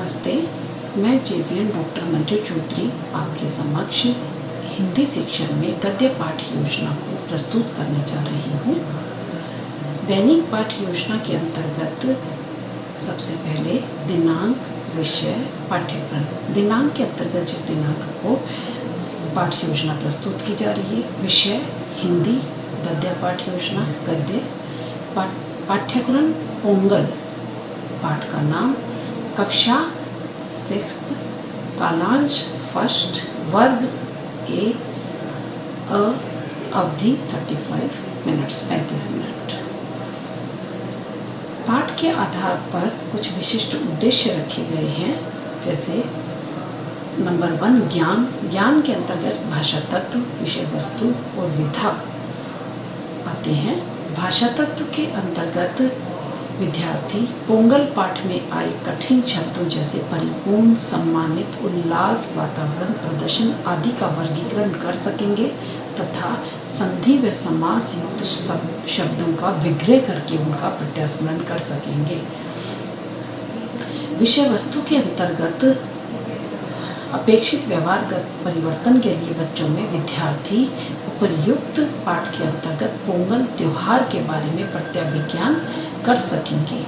नमस्ते, मैं JVN doctor Manju Chaudhary आपके समक्ष हिंदी शिक्षण में गद्य पाठ योजना को प्रस्तुत करने जा रही हूँ। दैनिक पाठ योजना के अंतर्गत सबसे पहले दिनांक, विषय, पाठ्यक्रम। दिनांक के अंतर्गत जिस दिनांक को पाठ योजना प्रस्तुत की जा रही है, विषय हिंदी, गद्य पाठ योजना गद्य। पाठ्यक्रम पोंगल, पाठ का नाम कक्षा 6th, कालांश 1st, वर्ग ए, अवधि 35 मिनट। पाठ के आधार पर कुछ विशिष्ट उद्देश्य रखे गए हैं, जैसे नंबर 1 ज्ञान के अंतर्गत भाषा तत्व, विषय वस्तु और विधा आते हैं। भाषा तत्व के अंतर्गत विद्यार्थी पोंगल पाठ में आए कठिन शब्दों जैसे परिपूर्ण, सम्मानित, उल्लास, वातावरण, प्रदर्शन आदि का वर्गीकरण कर सकेंगे तथा संधि व समास युक्त शब्दों का विग्रह करके उनका प्रत्यास्मरण कर सकेंगे। विषय वस्तु के अंतर्गत अपेक्षित व्यवहारगत परिवर्तन के लिए बच्चों में विद्यार्थी उपर्युक्त पाठ के अंतर्गत पोंगल त्योहार के बारे में प्रत्याभिज्ञान कर सकेंगे।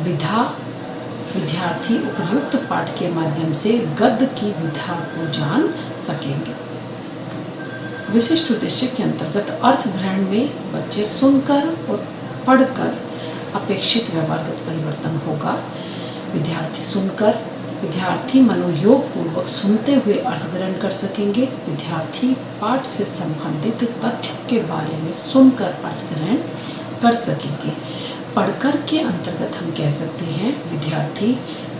विधा, विद्यार्थी उपर्युक्त पाठ के माध्यम से गद्य की विधा को जान सकेंगे। विशिष्ट उद्देश्य के अंतर्गत अर्थ ग्रहण में बच्चे सुनकर और पढ़कर अपेक्षित व्यवहारगत परिवर्तन होगा। विद्यार्थी मनोयोग पूर्वक सुनते हुए अर्थ ग्रहण कर सकेंगे। विद्यार्थी पाठ से संबंधित तथ्यों के बारे में सुनकर अर्थ ग्रहण कर सकेंगे। पढ़कर के अंतर्गत हम कह सकते हैं विद्यार्थी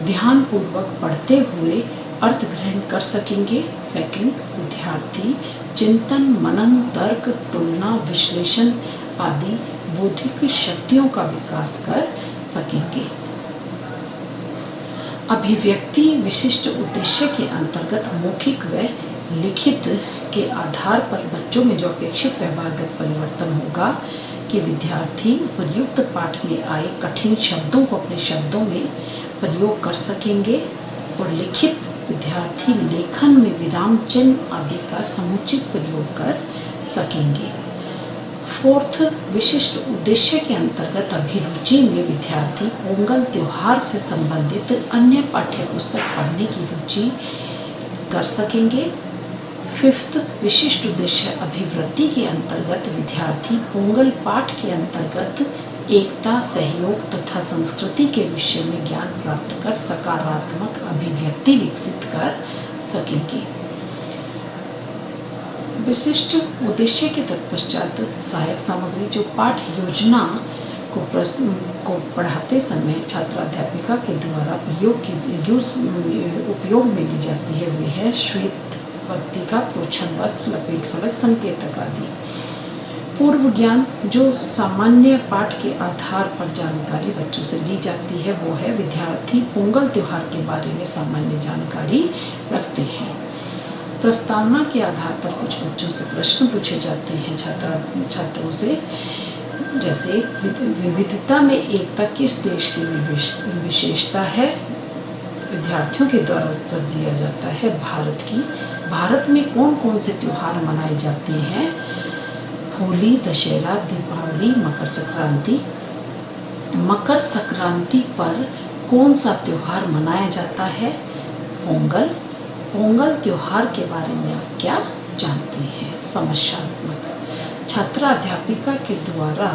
ध्यान पूर्वक पढ़ते हुए अर्थ ग्रहण कर सकेंगे। सेकंड, विद्यार्थी चिंतन, मनन, तर्क, तुलना, विश्लेषण आदि बौद्धिक शक्तियों का विकास कर सकेंगे। अभिव्यक्ति विशिष्ट उद्देश्य के अंतर्गत मौखिक व लिखित के आधार पर बच्चों में जो अपेक्षित व्यवहारगत परिवर्तन होगा कि विद्यार्थी प्रयुक्त पाठ में आए कठिन शब्दों को अपने शब्दों में प्रयोग कर सकेंगे और लिखित विद्यार्थी लेखन में विराम चिन्ह आदि का समुचित प्रयोग कर सकेंगे। फोर्थ, विशिष्ट उद्देश्य के अंतर्गत अभिरुचि में विद्यार्थी पोंगल त्योहार से संबंधित अन्य पाठ्य पुस्तक पढ़ने की रुचि कर सकेंगे। फिफ्थ, विशिष्ट उद्देश्य अभिवृत्ति के अंतर्गत विद्यार्थी पोंगल पाठ के अंतर्गत एकता, सहयोग तथा संस्कृति के विषय में ज्ञान प्राप्त कर सकारात्मक अभिव्यक्ति विकसित कर सकेंगे। विशिष्ट उद्देश्य के तत्पश्चात सहायक सामग्री जो पाठ योजना को पढ़ाते समय छात्र अध्यापिका के द्वारा उपयोग में ली जाती है, वे है श्वेत पत्रिका, प्रोक्षण वस्त्र, लपेट फलक, संकेतक आदि। पूर्व ज्ञान जो सामान्य पाठ के आधार पर जानकारी बच्चों से ली जाती है, वो है विद्यार्थी पोंगल त्योहार के बारे में सामान्य जानकारी रखते हैं। प्रस्तावना के आधार पर कुछ बच्चों से प्रश्न पूछे जाते हैं छात्रों से, जैसे विविधता में एकता किस देश की विशेषता है? विद्यार्थियों के द्वारा उत्तर दिया जाता है भारत की। भारत में कौन कौन से त्योहार मनाए जाते हैं? होली, दशहरा, दीपावली, मकर संक्रांति। मकर संक्रांति पर कौन सा त्योहार मनाया जाता है? पोंगल। पोंगल त्योहार के बारे में आप क्या जानते हैं? समस्यात्मक। छात्र अध्यापिका के द्वारा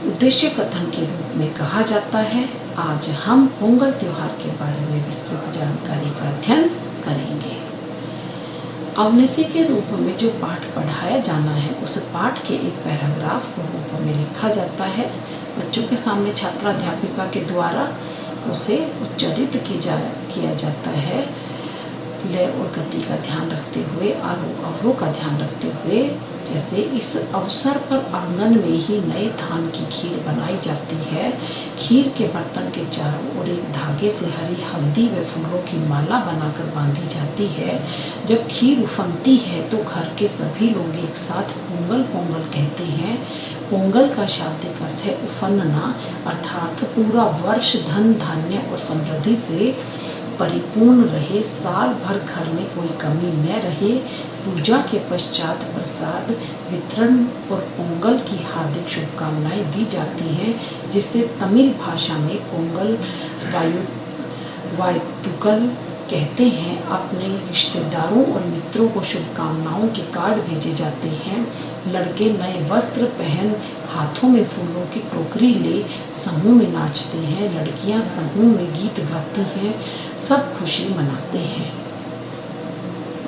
उद्देश्य कथन के रूप में कहा जाता है, आज हम पोंगल त्योहार के बारे में विस्तृत जानकारी का अध्ययन करेंगे। अवनति के रूप में जो पाठ पढ़ाया जाना है, उस पाठ के एक पैराग्राफ को रूप में लिखा जाता है। बच्चों के सामने छात्र अध्यापिका के द्वारा उसे उच्चारित किया जाता है। लय और गति का ध्यान रखते हुए, आरोह अवरोह का ध्यान रखते हुए जैसे इस अवसर पर आंगन में ही नए धान की खीर बनाई जाती है। खीर के बर्तन के चारों ओर एक धागे से हरी हल्दी व फूलों की माला बनाकर बांधी जाती है। जब खीर उफनती है तो घर के सभी लोग एक साथ पोंगल पोंगल कहते हैं। पोंगल का शाब्दिक अर्थ है उफनना, अर्थात पूरा वर्ष धन धान्य और समृद्धि से परिपूर्ण रहे, साल भर घर में कोई कमी न रहे। पूजा के पश्चात प्रसाद वितरण और पोंगल की हार्दिक शुभकामनाएं दी जाती हैं, जिसे तमिल भाषा में पोंगल वायतुकल कहते हैं। अपने रिश्तेदारों और मित्रों को शुभकामनाओं के कार्ड भेजे जाते हैं। लड़के नए वस्त्र पहन हाथों में फूलों की टोकरी ले समूह में नाचते हैं। लड़कियां समूह में गीत गाती हैं। सब खुशी मनाते हैं।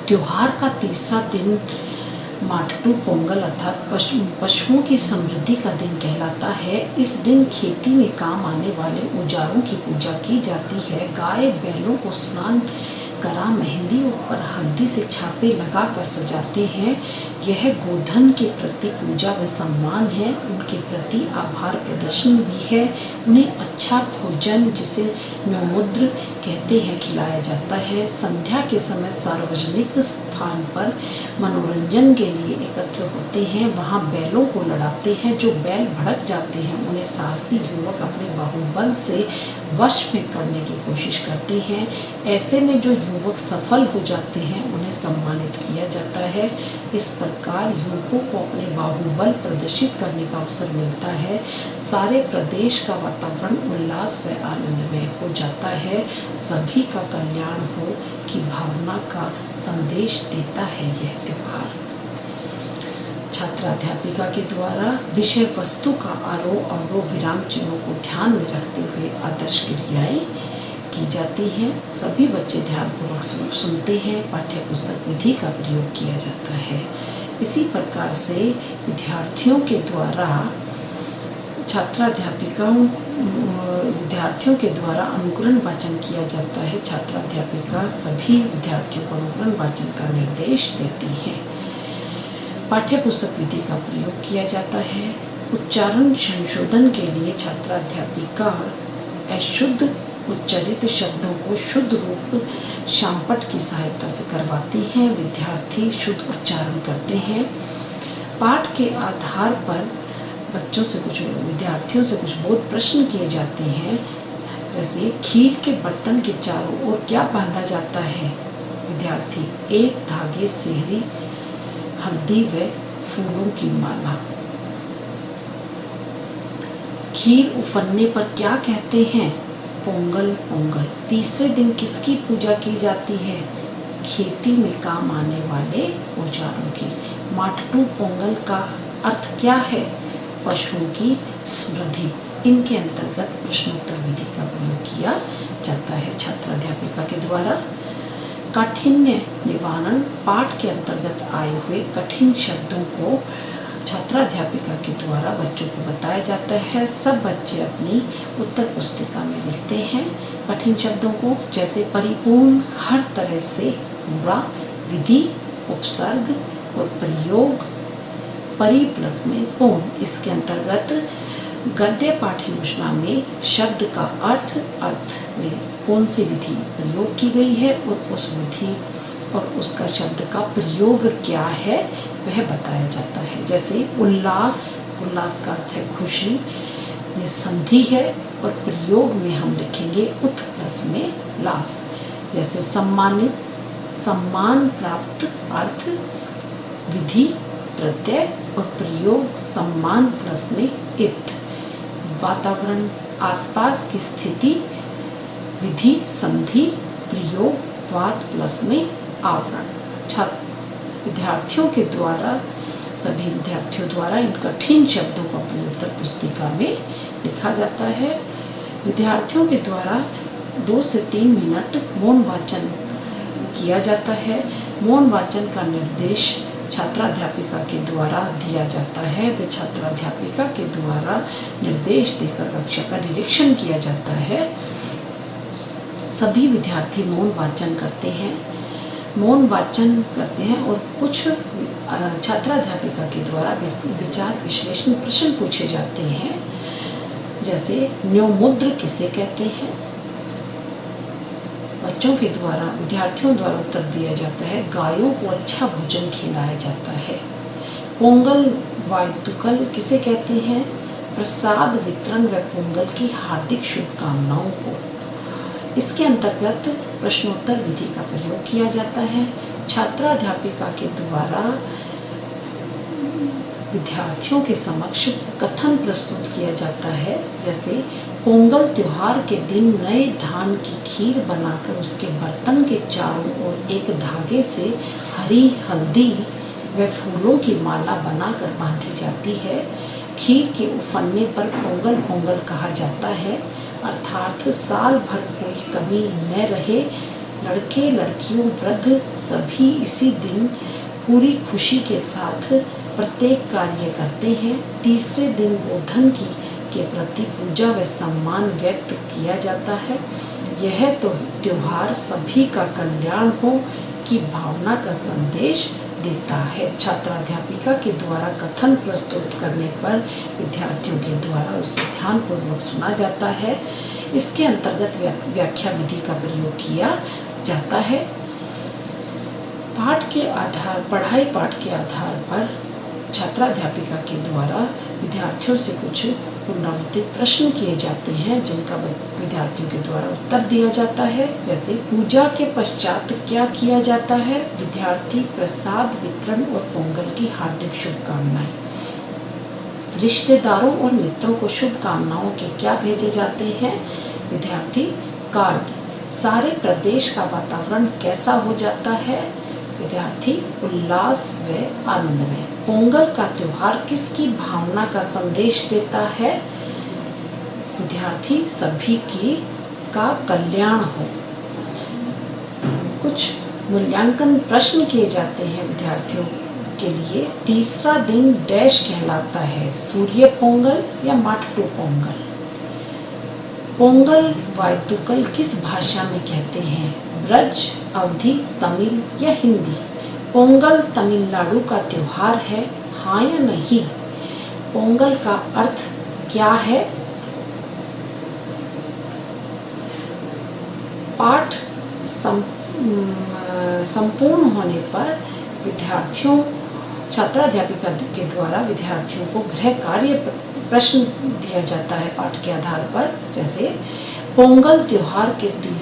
त्योहार का तीसरा दिन माटू पोंगल अर्थात पशुओं की समृद्धि का दिन कहलाता है। इस दिन खेती में काम आने वाले औजारों की पूजा की जाती है। गाय बैलों को स्नान करा मेहंदी और हल्दी से छापे लगाकर सजाते हैं। यह गोधन के प्रति पूजा व सम्मान है। उनके प्रति आभार प्रदर्शन भी है। उन्हें अच्छा भोजन, जिसे न्योमुद्र कहते हैं, खिलाया जाता है। संध्या के समय सार्वजनिक स्थान पर मनोरंजन के लिए एकत्र होते हैं। वहाँ बैलों को लड़ाते हैं। जो बैल भड़क जाते हैं उन्हें साहसी युवक अपने बाहुबल से वश में करने की कोशिश करते हैं। ऐसे में जो युवक सफल हो जाते हैं उन्हें सम्मानित किया जाता है। इस प्रकार युवकों को अपने बाहुबल प्रदर्शित करने का अवसर मिलता है। सारे प्रदेश का वातावरण उल्लास व आनंदमय हो जाता है। सभी का कल्याण हो की भावना का संदेश देता है यह त्योहार। छात्राध्यापिका के द्वारा विषय वस्तु का आरोह अवरोह विराम चिन्हों को ध्यान में रखते हुए आदर्श क्रियाएं की जाती हैं। सभी बच्चे ध्यानपूर्वक सुनते हैं। पाठ्य पुस्तक विधि का प्रयोग किया जाता है। इसी प्रकार से विद्यार्थियों के द्वारा विद्यार्थियों के द्वारा अनुकरण वाचन किया जाता है। छात्राध्यापिका सभी विद्यार्थियों को अनुकरण वाचन का निर्देश देती है। पाठ्य पुस्तक विधि का प्रयोग किया जाता है। उच्चारण संशोधन के लिए छात्राध्यापिका अशुद्ध उच्चारित शब्दों को शुद्ध रूप शामपट की सहायता से करवाती हैं। विद्यार्थी शुद्ध उच्चारण करते हैं। पाठ के आधार पर विद्यार्थियों से कुछ बोध प्रश्न किए जाते हैं। जैसे खीर के बर्तन के चारों ओर क्या बांधा जाता है? विद्यार्थी एक धागे सेहरी हल्दी व फूलों की माला। खीर उफनने पर क्या कहते हैं? पोंगल पोंगल। तीसरे दिन किसकी पूजा की जाती है? खेती में काम आने वाले औजारों की। माटू पोंगल का अर्थ क्या है? पशुओं की समृद्धि। इनके अंतर्गत प्रश्नोत्तर विधि का प्रयोग किया जाता है छात्राध्यापिका के द्वारा। काठिन्य निवारण पाठ के अंतर्गत आए हुए कठिन शब्दों को छात्राध्यापिका के द्वारा बच्चों को बताया जाता है। सब बच्चे अपनी उत्तर पुस्तिका में लिखते हैं कठिन शब्दों को, जैसे परिपूर्ण, हर तरह से पूरा, विधि, उपसर्ग और प्रयोग, परि प्लस में पूर्ण। इसके अंतर्गत गद्य पाठ योजना में शब्द का अर्थ में कौन सी विधि प्रयोग की गई है और उस विधि और उसका शब्द का प्रयोग क्या है वह बताया जाता है। जैसे उल्लास का अर्थ है खुशी, ये संधि है और प्रयोग में हम लिखेंगे उत प्लस में लास। जैसे सम्मानित, सम्मान प्राप्त, अर्थ विधि प्रत्यय और प्रयोग सम्मान प्लस में इत। वातावरण आसपास की स्थिति, विधि संधि, प्रयोग वात प्लस में आवरण। सभी विद्यार्थियों द्वारा इन कठिन शब्दों को अपनी उत्तर पुस्तिका में लिखा जाता है। विद्यार्थियों के द्वारा 2 से 3 मिनट मौन वाचन किया जाता है। मौन वाचन का निर्देश छात्राध्यापिका के द्वारा दिया जाता है। वे छात्राध्यापिका के द्वारा निर्देश देकर कक्षा का निरीक्षण किया जाता है। सभी विद्यार्थी मौन वाचन करते हैं और कुछ छात्राध्यापिका के द्वारा विचार विश्लेषण प्रश्न पूछे जाते हैं, जैसे न्योमुद्र किसे कहते हैं। बच्चों के द्वारा विद्यार्थियों द्वारा उत्तर दिया जाता है, गायों को अच्छा भोजन खिलाया जाता है। पोंगल वायतुकल किसे कहते हैं, प्रसाद वितरण व पोंगल की हार्दिक शुभकामनाओं को। इसके अंतर्गत प्रश्नोत्तर विधि का प्रयोग किया जाता है। छात्राध्यापिका के द्वारा विद्यार्थियों के समक्ष कथन प्रस्तुत किया जाता है, जैसे पोंगल त्योहार के दिन नए धान की खीर बनाकर उसके बर्तन के चारों ओर एक धागे से हरी हल्दी व फूलों की माला बनाकर बांधी जाती है। खीर के उफनने पर पोंगल पोंगल कहा जाता है, अर्थात साल भर कोई कमी न रहे। लड़के लड़कियों वृद्ध सभी इसी दिन पूरी खुशी के साथ प्रत्येक कार्य करते हैं। तीसरे दिन गोधन के प्रति पूजा व सम्मान व्यक्त किया जाता है। यह तो त्योहार सभी का कल्याण हो की भावना का संदेश देता है। छात्राध्यापिका के द्वारा कथन प्रस्तुत करने पर विद्यार्थियों के द्वारा उसे ध्यानपूर्वक सुना जाता है। इसके अंतर्गत व्याख्या विधि का प्रयोग किया जाता है। पढ़ाई पाठ के आधार पर छात्राध्यापिका के द्वारा विद्यार्थियों से कुछ पुनरावृत्तित प्रश्न किए जाते हैं, जिनका विद्यार्थियों के द्वारा उत्तर दिया जाता है। जैसे पूजा के पश्चात क्या किया जाता है, विद्यार्थी प्रसाद वितरण और पोंगल की हार्दिक शुभकामनाएं। रिश्तेदारों और मित्रों को शुभकामनाओं के क्या भेजे जाते हैं, विद्यार्थी कार्ड। सारे प्रदेश का वातावरण कैसा हो जाता है, विद्यार्थी उल्लास व आनंद में। पोंगल का त्योहार किसकी भावना का संदेश देता है, विद्यार्थी सभी का कल्याण हो। कुछ मूल्यांकन प्रश्न किए जाते हैं विद्यार्थियों के लिए। तीसरा दिन डैश कहलाता है, सूर्य पोंगल या माटू पोंगल। पोंगल वायतुकल किस भाषा में कहते हैं, ब्रज, अवधी, तमिल या हिंदी। पोंगल तमिलनाडु का त्योहार है, हाँ या नहीं। पोंगल का अर्थ क्या है। पाठ संपूर्ण होने पर छात्राध्यापिका के द्वारा विद्यार्थियों को गृह कार्य प्रश्न दिया जाता है पाठ के आधार पर। जैसे पोंगल त्योहार के